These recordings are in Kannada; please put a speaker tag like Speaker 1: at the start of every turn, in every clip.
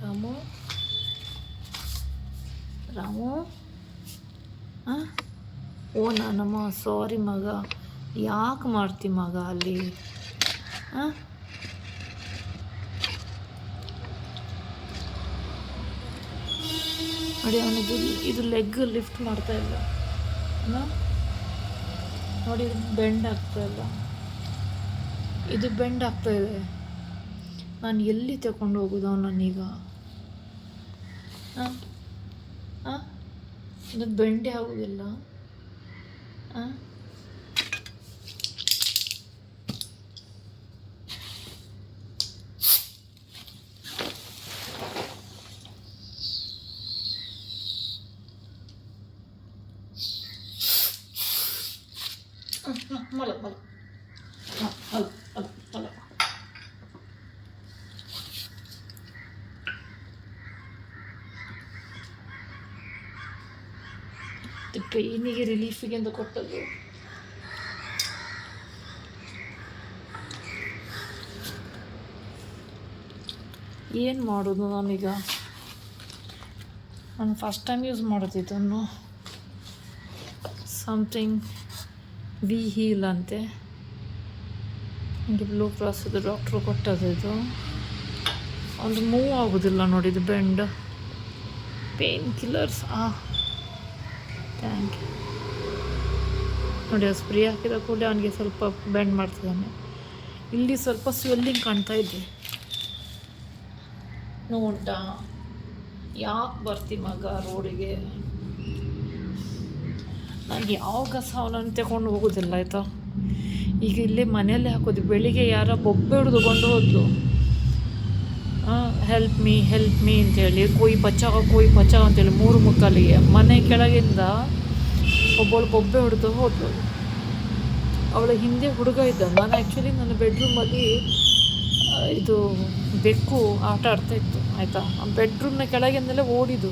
Speaker 1: ರಾಮು ರಾಮು ಹಾಂ ಓ ನಾನಮ್ಮ ಸಾರಿ ಮಗ, ಯಾಕೆ ಮಾಡ್ತಿ ಮಗ ಅಲ್ಲಿ? ಹಾಂ ನೋಡಿ ಅವನಿಗೆ ಇದು ಲೆಗ್ ಲಿಫ್ಟ್ ಮಾಡ್ತಾ ಇಲ್ಲ ನೋಡಿ, ಬೆಂಡ್ ಆಗ್ತಾ ಇಲ್ಲ, ಇದು ಬೆಂಡ್ ಆಗ್ತಾ ಇದೆ. ನಾನು ಎಲ್ಲಿ ತಗೊಂಡು ಹೋಗೋದು ಅವನನ್ನೀಗ? ಹಾಂ ಹಾಂ ಇದು ಬೆಂಡೆ ಆಗೋದಿಲ್ಲ. ಹಾಂ ಮಲ ಮಲ ಮಲ ಮಲ ಮಲ ಪೇನಿಗೆ ರಿಲೀಫಿಗೆ ಅಂತ ಕೊಟ್ಟದ್ದು. ಏನು ಮಾಡೋದು ನಾನೀಗ? ನಾನು ಫಸ್ಟ್ ಟೈಮ್ ಯೂಸ್ ಮಾಡೋದಿದ್ದನ್ನು, ಸಮಥಿಂಗ್ ವಿ ಹೀಲ್ ಅಂತೆ, ನನಗೆ ಬ್ಲೂ ಕ್ರಾಸದು ಡಾಕ್ಟ್ರು ಕೊಟ್ಟದ್ದು. ಇದು ಒಂದು ಮೂವ್ ಆಗೋದಿಲ್ಲ ನೋಡಿ, ಇದು bend pain killers. Thank you. ನೋಡಿ ಆ ಸ್ಪ್ರೇ ಹಾಕಿದ ಕೂಡಲೇ ಅವನಿಗೆ ಸ್ವಲ್ಪ ಬೆಂಡ್ ಮಾಡ್ತಿದ್ದಾನೆ. ಇಲ್ಲಿ ಸ್ವಲ್ಪ ಸ್ವೆಲ್ಲಿಂಗ್ ಕಾಣ್ತಾ ಇದೆ. ನೋಡ, ಯಾಕೆ ಬರ್ತಿ ಮಗ ರೋಡಿಗೆ? ನಾನು ಯಾವ ಕಸ ಅವನನ್ನು ತಗೊಂಡು ಹೋಗೋದಿಲ್ಲ ಆಯಿತಾ. ಈಗ ಇಲ್ಲೇ ಮನೆಯಲ್ಲೇ ಹಾಕೋದು. ಬೆಳಿಗ್ಗೆ ಯಾರ ಬೊಬ್ಬೆ ಹಿಡಿದುಕೊಂಡು ಹೋದ್ಲು, ಹೆಲ್ಪ್ ಮೀ ಅಂತೇಳಿ, ಕೊಯ್ ಬಚಾವ್ ಅಂತೇಳಿ 3:45 ಮನೆ ಕೆಳಗಿಂದ ಒಬ್ಬಳು ಬೊಬ್ಬೆ ಹಿಡಿದು ಹೋದ್ಲು. ಅವಳ ಹಿಂದೆ ಹುಡುಗ ಇದ್ದ. ನಾನು ಆ್ಯಕ್ಚುಲಿ ನನ್ನ ಬೆಡ್ರೂಮಲ್ಲಿ ಇದು ಬೆಕ್ಕು ಆಟ ಆಡ್ತಾ ಇತ್ತು ಆಯಿತಾ. ಬೆಡ್ರೂಮ್ನ ಕೆಳಗಿಂದಲೇ ಓಡಿದ್ದು.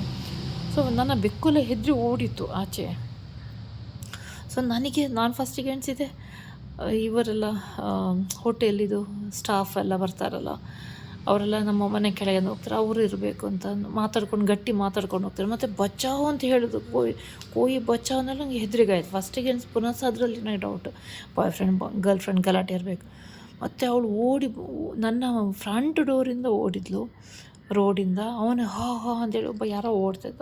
Speaker 1: ಸೊ ನನ್ನ ಬೆಕ್ಕಲ್ಲೇ ಹೆದರಿ ಓಡಿತ್ತು ಆಚೆ. ಸೊ ನಾನು ಫಸ್ಟಿಗೆ ಎಣಿಸಿದೆ ಇವರೆಲ್ಲ ಹೋಟೆಲಿದು ಸ್ಟಾಫ್ ಎಲ್ಲ ಬರ್ತಾರಲ್ಲ, ಅವರೆಲ್ಲ ನಮ್ಮ ಮನೆ ಕೆಳಗೆ ಹೋಗ್ತಾರೆ, ಅವರು ಇರಬೇಕು ಅಂತ ಗಟ್ಟಿ ಮಾತಾಡ್ಕೊಂಡು ಹೋಗ್ತಾರೆ. ಮತ್ತು ಬಚಾವ್ ಅಂತ ಹೇಳಿದ್ರು, ಕೋಯಿ ಬಚಾವ್ ಅನ್ನೆಲ್ಲ ನನಗೆ ಹೆದರಿಗಾಯ್ತು ಫಸ್ಟಿಗೆ. ಪುನಃ ಅದರಲ್ಲಿ ನನಗೆ ಡೌಟ್, ಗರ್ಲ್ ಫ್ರೆಂಡ್ ಗಲಾಟೆ ಇರಬೇಕು. ಮತ್ತು ಅವಳು ನನ್ನ ಫ್ರಂಟ್ ಡೋರಿಂದ ಓಡಿದ್ಲು ರೋಡಿಂದ. ಅವನು ಹಾ ಅಂತೇಳಿ ಒಬ್ಬ ಯಾರೋ ಓಡ್ತಿದ್ದ.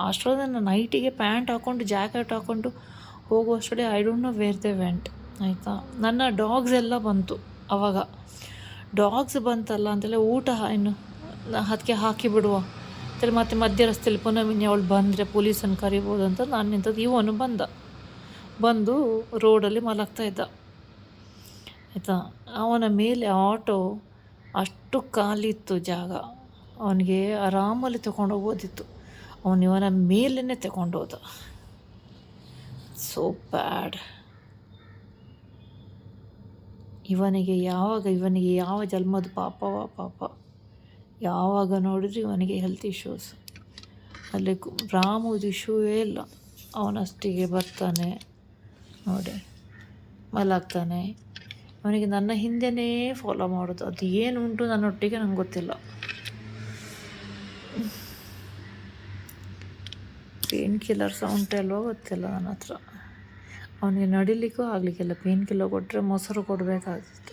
Speaker 1: ಅಷ್ಟರೊಳಗೆ ನಾನು ನೈಟಿಗೆ ಪ್ಯಾಂಟ್ ಹಾಕ್ಕೊಂಡು ಜಾಕೆಟ್ ಹಾಕ್ಕೊಂಡು ಹೋಗುವಷ್ಟೇ I don't know where they went ಆಯಿತಾ. ನನ್ನ ಡಾಗ್ಸ್ ಎಲ್ಲ ಬಂತು ಆವಾಗ. ಡಾಗ್ಸ್ ಬಂತಲ್ಲ ಅಂತೆಲ್ಲ ಊಟ ಇನ್ನು ಅದಕ್ಕೆ ಹಾಕಿಬಿಡುವ ಅಂತೇಳಿ ಮತ್ತೆ ಮಧ್ಯ ರಸ್ತೆಯಲ್ಲಿ ಪುನಃ ಅವಳು ಬಂದರೆ ಪೊಲೀಸನ್ನು ಕರಿಬೋದು ಅಂತ ನಾನು ನಿಂತದ್ದು. ಇವನು ಬಂದು ರೋಡಲ್ಲಿ ಮಲಗ್ತಾ ಇದ್ದ ಆಯಿತಾ. ಅವನ ಮೇಲೆ ಆಟೋ ಅಷ್ಟು ಖಾಲಿತ್ತು ಜಾಗ, ಅವನಿಗೆ ಆರಾಮಲ್ಲಿ ತಗೊಂಡೋಗ್ಬೋದಿತ್ತು. ಇವನ ಮೇಲೇ ತಗೊಂಡೋದ. ಸೋ ಬ್ಯಾಡ್. ಇವನಿಗೆ ಯಾವ ಜನ್ಮದ ಪಾಪ. ಯಾವಾಗ ನೋಡಿದ್ರೆ ಇವನಿಗೆ ಹೆಲ್ತ್ ಇಶ್ಯೂಸ್. ಅಲ್ಲಿ ರಾಮುದು ಇಶ್ಯೂವೇ ಇಲ್ಲ. ಅವನಷ್ಟಿಗೆ ಬರ್ತಾನೆ ನೋಡಿ, ಮಲಗ್ತಾನೆ. ಅವನಿಗೆ ನನ್ನ ಹಿಂದೆನೇ ಫಾಲೋ ಮಾಡೋದು. ಅದು ಏನು ಉಂಟು ನನ್ನೊಟ್ಟಿಗೆ ನಂಗೆ ಗೊತ್ತಿಲ್ಲ. ಪೇನ್ ಕಿಲ್ಲರ್ಸ್ ಉಂಟಲ್ವೋ ಗೊತ್ತಿಲ್ಲ ನನ್ನ ಹತ್ರ. ಅವನಿಗೆ ನಡಿಲಿಕ್ಕೂ ಆಗಲಿಕ್ಕಿಲ್ಲ. ಪೇನ್ ಕಿಲ್ಲರ್ ಕೊಟ್ಟರೆ ಮೊಸರು ಕೊಡಬೇಕಾಗಿತ್ತು.